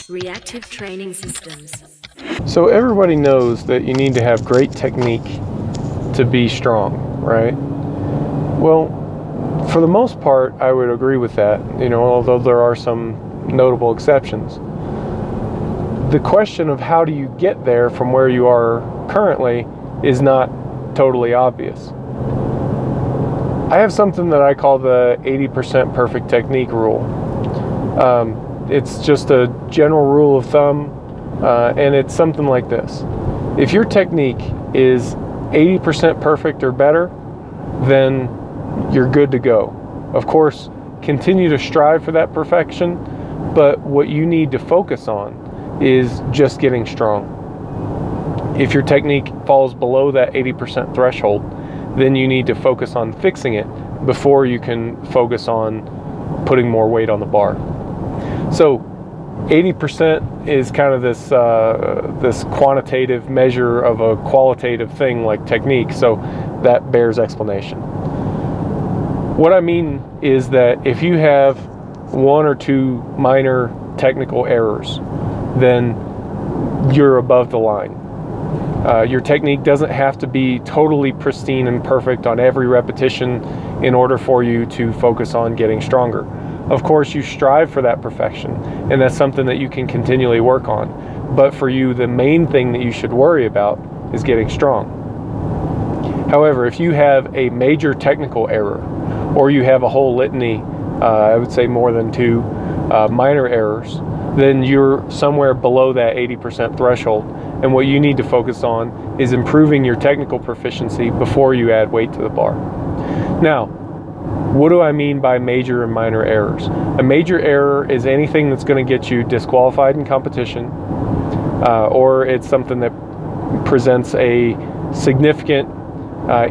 Reactive training systems. So everybody knows that you need to have great technique to be strong, right? Well, for the most part, I would agree with that, although there are some notable exceptions. The question of how do you get there from where you are currently is not totally obvious. I have something that I call the 80% perfect technique rule. It's just a general rule of thumb, and it's something like this. If your technique is 80% perfect or better, then you're good to go. Of course, continue to strive for that perfection, but what you need to focus on is just getting strong. If your technique falls below that 80% threshold, then you need to focus on fixing it before you can focus on putting more weight on the bar. So 80% is kind of this quantitative measure of a qualitative thing like technique, so that bears explanation. What I mean is that if you have one or two minor technical errors, then you're above the line. Your technique doesn't have to be totally pristine and perfect on every repetition in order for you to focus on getting stronger. Of course, you strive for that perfection, and that's something that you can continually work on. But for you, the main thing that you should worry about is getting strong. However, if you have a major technical error, or you have a whole litany, I would say more than two minor errors, then you're somewhere below that 80% threshold. And what you need to focus on is improving your technical proficiency before you add weight to the bar. Now, what do I mean by major and minor errors? A major error is anything that's going to get you disqualified in competition, or it's something that presents a significant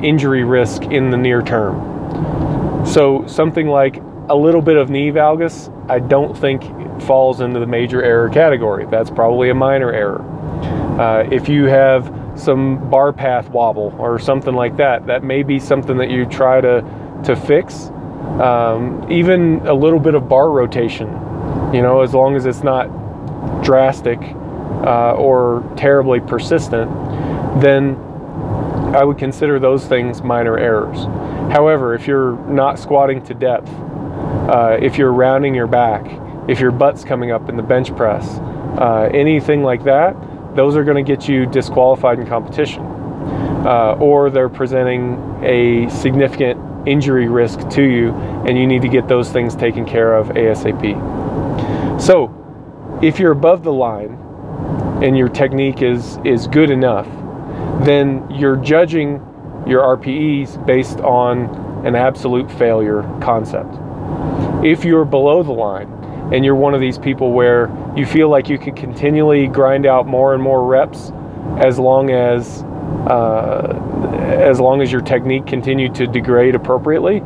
injury risk in the near term. So something like a little bit of knee valgus, I don't think falls into the major error category. That's probably a minor error. If you have some bar path wobble or something like that, that may be something that you try to fix. Even a little bit of bar rotation, as long as it's not drastic or terribly persistent, then I would consider those things minor errors. However, if you're not squatting to depth, if you're rounding your back, if your butt's coming up in the bench press, anything like that, those are going to get you disqualified in competition, or they're presenting a significant injury risk to you, and you need to get those things taken care of ASAP. So if you're above the line and your technique is good enough, then you're judging your RPEs based on an absolute failure concept. If you're below the line and you're one of these people where you feel like you can continually grind out more and more reps as long as your technique continued to degrade appropriately,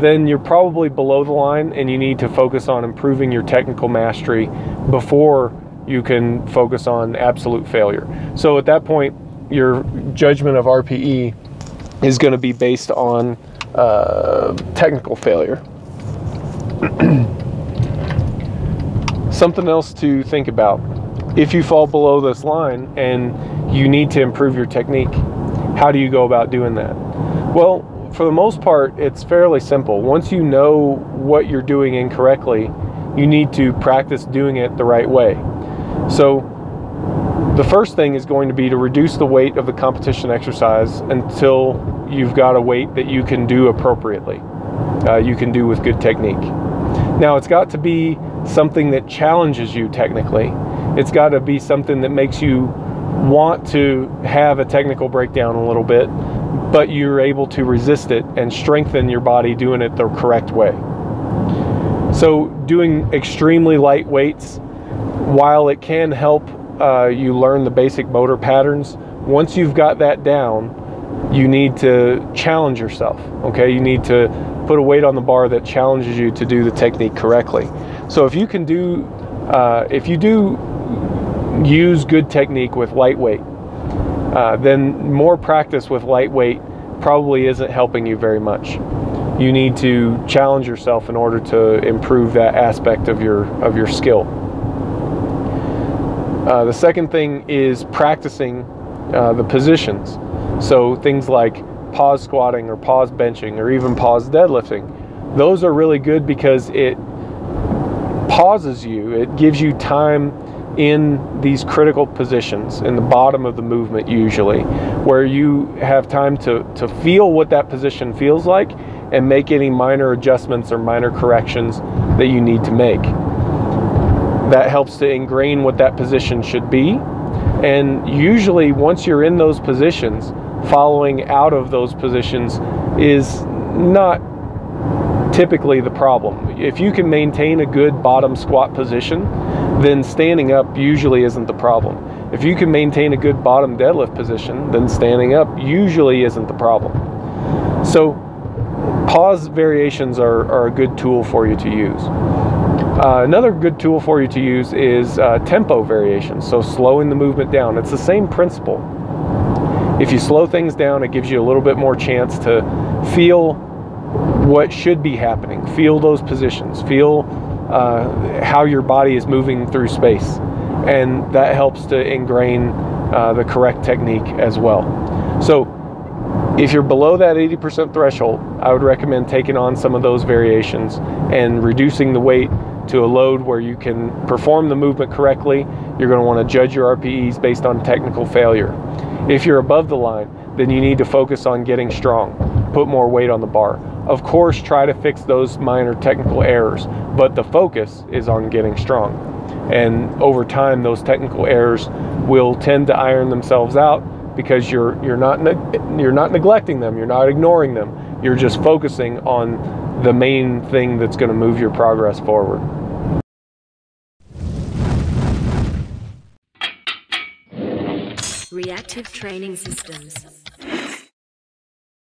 then you're probably below the line and you need to focus on improving your technical mastery before you can focus on absolute failure. So at that point, your judgment of RPE is going to be based on technical failure. Something else to think about: if you fall below this line and you need to improve your technique, how do you go about doing that? Well, for the most part, it's fairly simple. Once you know what you're doing incorrectly, you need to practice doing it the right way. So the first thing is going to be to reduce the weight of the competition exercise until you've got a weight that you can do appropriately, you can do with good technique. Now, it's got to be something that challenges you technically. It's got to be something that makes you want to have a technical breakdown a little bit, but you're able to resist it and strengthen your body doing it the correct way. So doing extremely light weights, while it can help you learn the basic motor patterns, once you've got that down, you need to challenge yourself, okay? You need to put a weight on the bar that challenges you to do the technique correctly. So if you can do, if you do use good technique with lightweight, then more practice with lightweight probably isn't helping you very much. You need to challenge yourself in order to improve that aspect of your skill. The second thing is practicing the positions. So things like pause squatting or pause benching or even pause deadlifting. Those are really good because it pauses you. It gives you time in these critical positions in the bottom of the movement usually, where you have time to feel what that position feels like and make any minor adjustments or minor corrections that you need to make. That helps to ingrain what that position should be. And usually once you're in those positions, following out of those positions is not typically the problem. If you can maintain a good bottom squat position, then standing up usually isn't the problem. If you can maintain a good bottom deadlift position, then standing up usually isn't the problem. So pause variations are a good tool for you to use. Another good tool for you to use is tempo variations, so slowing the movement down. It's the same principle. If you slow things down, it gives you a little bit more chance to feel what should be happening, feel those positions, feel how your body is moving through space, and that helps to ingrain the correct technique as well. So if you're below that 80% threshold, I would recommend taking on some of those variations and reducing the weight to a load where you can perform the movement correctly. You're going to want to judge your RPEs based on technical failure. If you're above the line, then you need to focus on getting strong, put more weight on the bar. Of course, try to fix those minor technical errors, but the focus is on getting strong. And over time, those technical errors will tend to iron themselves out because you're not neglecting them, you're not ignoring them. You're just focusing on the main thing that's going to move your progress forward. Reactive training systems.